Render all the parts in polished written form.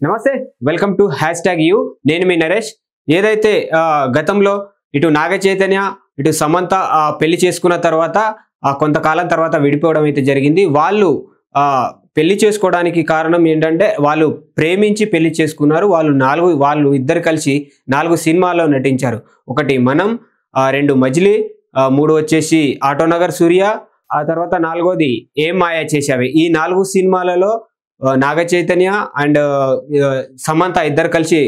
నమస్తే welcome to #you నేను మీ నరేష్ ఏదైతే గతంలో ఇటు నాగ చైతన్య ఇటు సమంత పెళ్లి చేసుకున్న తర్వాత కొంతకాలం తర్వాత విడిపోవడం అయితే జరిగింది వాళ్ళు పెళ్లి చేసుకోవడానికి కారణం ఏంటంటే వాళ్ళు ప్రేమించి పెళ్లి చేసుకున్నారు వాళ్ళు ఇద్దరు కలిసి 4 సినిమాల్లో నటించారు ఒకటి మనం 2 మజిలీ 3 వచ్చేసి ఆటోనగర్ సూర్య ఆ తర్వాత 4వది ఏం మాయ చేశావే ఈ 4 సినిమాలలో నాగ చైతన్య అండ్ సమంత ఇద్దరు కలిసి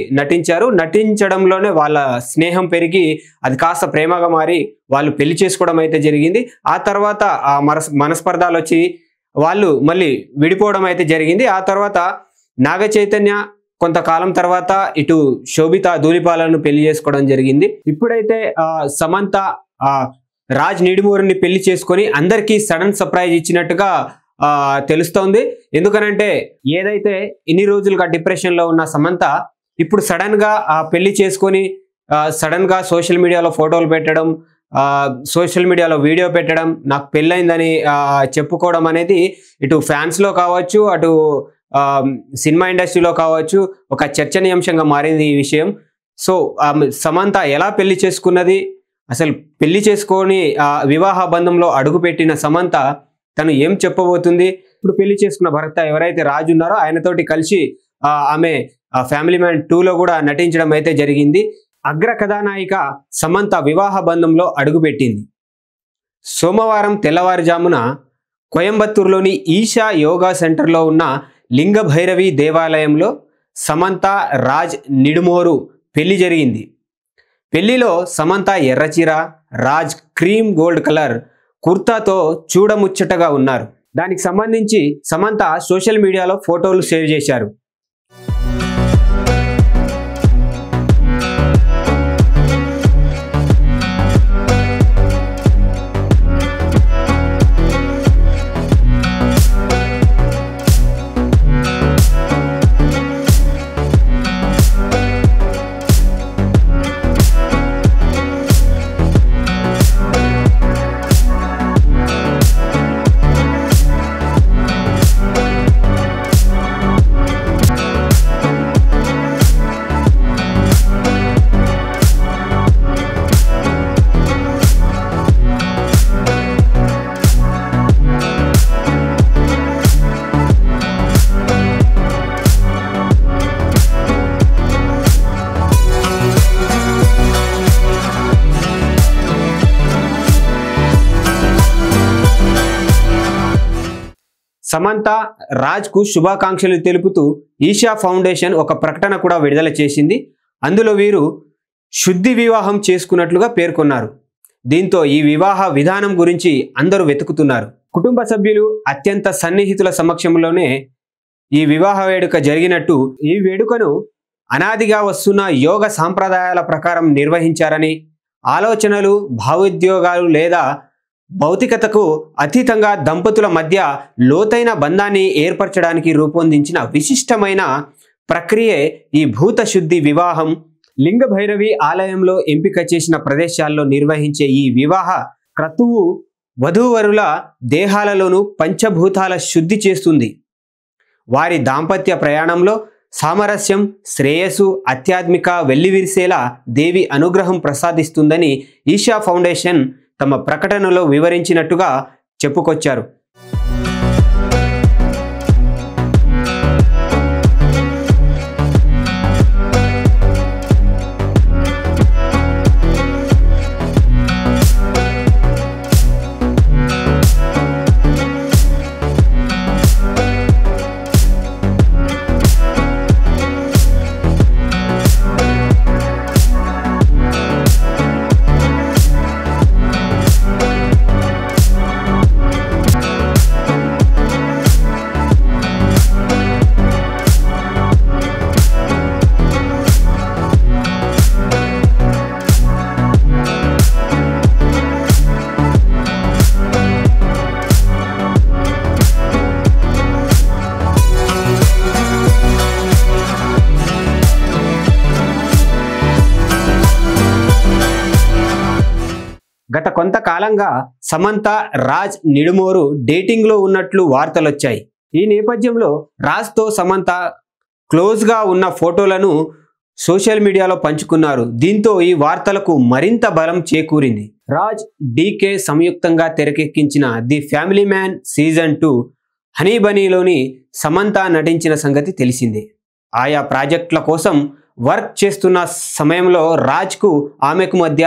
నటించడంలోనే వాళ్ళ స్నేహం పెరిగి అది కాస్త ప్రేమగా మారి వాళ్ళు పెళ్లి చేసుకోవడం అయితే జరిగింది ఆ తర్వాత మనస్పర్ధాలు వచ్చి వాళ్ళు మళ్ళీ విడిపోవడం అయితే జరిగింది ఆ తర్వాత నాగ చైతన్య కొంతకాలం తర్వాత ఇటు శోభిత ధూళిపాలను పెళ్లి చేసుకోవడం జరిగింది ఇప్పుడైతే సమంత రాజ్ నిడుమూరిని పెళ్లి చేసుకొని అందరికీ సడన్ సర్ప్రైజ్ ఇచ్చినట్టుగా తెలుస్తోంది ఎందుకనంటే ఏదైతే ఇన్ని రోజులుగా డిప్రెషన్ లో ఉన్న సమంత ఇప్పుడు సడన్ గా పెళ్లి చేసుకొని సడన్ గా సోషల్ మీడియాలో ఫోటోలు పెట్టడం సోషల్ మీడియాలో వీడియో పెట్టడం నాకు పెళ్ళైందని చెప్పుకోవడం అనేది ఇటు ఫ్యాన్స్ లో కావచ్చు అటు సినిమా ఇండస్ట్రీలో కావచ్చు ఒక చర్చనీయాంశంగా మారింది ఈ విషయం సో సమంత ఎలా పెళ్లి చేసుకున్నది అసలు పెళ్లి చేసుకొని వివాహ బంధంలో అడుగుపెట్టిన సమంత తను ఏం చెప్పబోతుంది ఇప్పుడు పెళ్లి చేసుకున్న భర్త ఎవరైతే రాజు ఉన్నారో ఆయనతోటి కలిసి ఆమె ఫ్యామిలీ మ్యాన్ 2లో కూడా నటించడం అయితే జరిగింది అగ్ర కథానాయిక సమంత వివాహ బంధంలో అడుగుపెట్టింది సోమవారం తెల్లవారుజామున కోయంబత్తూరులోని ఈషా యోగా సెంటర్లో ఉన్న లింగ భైరవి దేవాలయంలో సమంత రాజ్ నిడుమోరు పెళ్లి జరిగింది పెళ్లిలో సమంత ఎర్రచీర రాజ్ క్రీమ్ గోల్డ్ కలర్ కుర్తాతో చూడముచ్చటగా ఉన్నారు దానికి సంబంధించి సమంత సోషల్ మీడియాలో ఫోటోలు షేర్ చేశారు సమంత రాజ్ కు శుభాకాంక్షలు తెలుపుతూ ఈషా ఫౌండేషన్ ఒక ప్రకటన కూడా విడుదల చేసింది అందులో వీరు శుద్ధి వివాహం చేసుకున్నట్లుగా పేర్కొన్నారు దీంతో ఈ వివాహ విధానం గురించి అందరూ వెతుకుతున్నారు కుటుంబ సభ్యులు అత్యంత సన్నిహితుల సమక్షంలోనే ఈ వివాహ వేడుక జరిగినట్టు ఈ వేడుకను అనాదిగా వస్తున్న యోగ సాంప్రదాయాల ప్రకారం నిర్వహించారని ఆలోచనలు భావోద్వేగాలు లేదా భౌతికతకు అతీతంగా దంపతుల మధ్య లోతైన బంధాన్ని ఏర్పరచడానికి రూపొందించిన విశిష్టమైన ప్రక్రియే ఈ భూత శుద్ధి వివాహం లింగ భైరవి ఆలయంలో ఎంపిక చేసిన ప్రదేశాల్లో నిర్వహించే ఈ వివాహ క్రతువు వధూవరుల దేహాలలోనూ పంచభూతాల శుద్ధి చేస్తుంది వారి దాంపత్య ప్రయాణంలో సామరస్యం శ్రేయస్సు ఆధ్యాత్మిక వెల్లివిరిసేలా దేవి అనుగ్రహం ప్రసాదిస్తుందని ఈషా ఫౌండేషన్ తమ ప్రకటనలో వివరించినట్టుగా చెప్పుకొచ్చారు గత కొంతకాలంగా సమంత రాజ్ నిడుమోరు డేటింగ్ లో ఉన్నట్లు వార్తలు వచ్చాయి. ఈ నేపథ్యంలో రాజ్ తో సమంత క్లోజ్గా ఉన్న ఫోటోలను సోషల్ మీడియాలో పంచుకున్నారు. దీంతో ఈ వార్తలకు మరింత బలం చేకూరింది. రాజ్, డీకే సంయుక్తంగా తెరకెక్కించిన the family man season 2 Honey బనీలోని సమంత నటించిన సంగతి తెలిసిందే. ఆయా ప్రాజెక్టుల కోసం వర్క్ చేస్తున్న సమయంలో రాజ్కు ఆమెకు మధ్య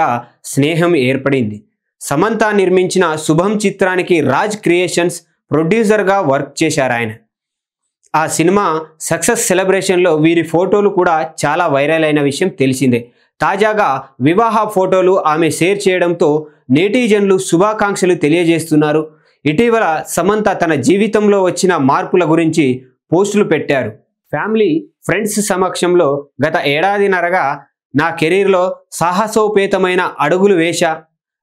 స్నేహం ఏర్పడింది. సమంత నిర్మించిన శుభం చిత్రానికి రాజ్ క్రియేషన్స్ ప్రొడ్యూసర్గా వర్క్ చేశారు ఆయన. ఆ సినిమా సక్సెస్ సెలబ్రేషన్లో వీరి ఫోటోలు కూడా చాలా వైరల్ అయిన విషయం తెలిసిందే. తాజాగా వివాహ ఫోటోలు ఆమె షేర్ చేయడంతో నెటిజన్లు శుభాకాంక్షలు తెలియజేస్తున్నారు. ఇటీవల సమంత తన జీవితంలో వచ్చిన మార్పుల గురించి పోస్టులు పెట్టారు. ఫ్యామిలీ, ఫ్రెండ్స్ సమక్షంలో గత ఏడాదిన్నరగా నా కెరీర్లో సాహసోపేతమైన అడుగులు వేశా,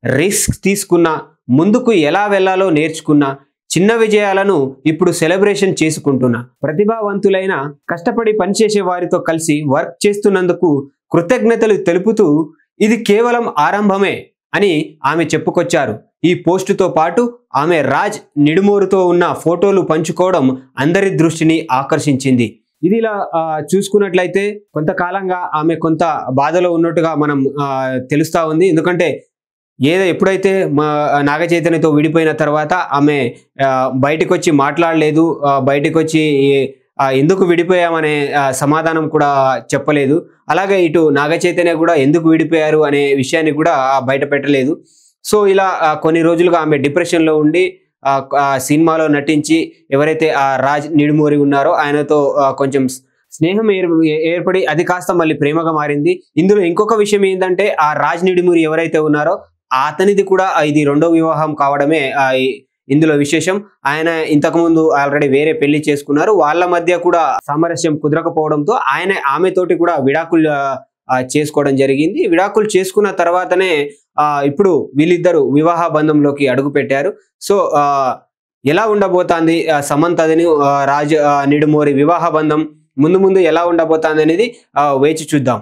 రిస్క్ తీసుకున్నా, ముందుకు ఎలా వెళ్లాలో నేర్చుకున్నా, చిన్న విజయాలను ఇప్పుడు సెలబ్రేషన్ చేసుకుంటున్నా. ప్రతిభావంతులైన, కష్టపడి పనిచేసే వారితో కలిసి వర్క్ చేస్తున్నందుకు కృతజ్ఞతలు తెలుపుతూ ఇది కేవలం ఆరంభమే అని ఆమె చెప్పుకొచ్చారు. ఈ పోస్టుతో పాటు ఆమె రాజ్ నిడుమోరుతో ఉన్న ఫోటోలు పంచుకోవడం అందరి దృష్టిని ఆకర్షించింది. ఇది ఇలా చూసుకున్నట్లయితే కొంతకాలంగా ఆమె కొంత బాధలో ఉన్నట్టుగా మనం తెలుస్తా ఉంది. ఎందుకంటే ఎప్పుడైతే నాగ చైతన్యతో విడిపోయిన తర్వాత ఆమె బయటకు వచ్చి మాట్లాడలేదు, బయటకు వచ్చి ఎందుకు విడిపోయామనే సమాధానం కూడా చెప్పలేదు. అలాగే ఇటు నాగ చైతన్య కూడా ఎందుకు విడిపోయారు అనే విషయాన్ని కూడా బయట పెట్టలేదు. సో ఇలా కొన్ని రోజులుగా ఆమె డిప్రెషన్లో ఉండి సినిమాలో నటించి ఎవరైతే ఆ రాజ్ నిడుమోరి ఉన్నారో ఆయనతో కొంచెం స్నేహం ఏర్పడి అది కాస్త మళ్ళీ ప్రేమగా మారింది. ఇందులో ఇంకొక విషయం ఏంటంటే ఆ రాజ్ నిడుమూరి ఎవరైతే ఉన్నారో అతనిది కూడా ఇది రెండో వివాహం కావడమే ఇందులో విశేషం. ఆయన ఇంతకుముందు ఆల్రెడీ వేరే పెళ్లి చేసుకున్నారు. వాళ్ళ మధ్య కూడా సామరస్యం కుదరకపోవడంతో ఆమెతోటి కూడా విడాకులు చేసుకోవడం జరిగింది. విడాకులు చేసుకున్న తర్వాతనే ఇప్పుడు వీళ్ళిద్దరూ వివాహ బంధంలోకి అడుగు పెట్టారు. సో ఎలా ఉండబోతోంది సమంతని రాజ్ నిడుమోరి వివాహ బంధం ముందు ముందు ఎలా ఉండబోతోంది అనేది వేచి చూద్దాం.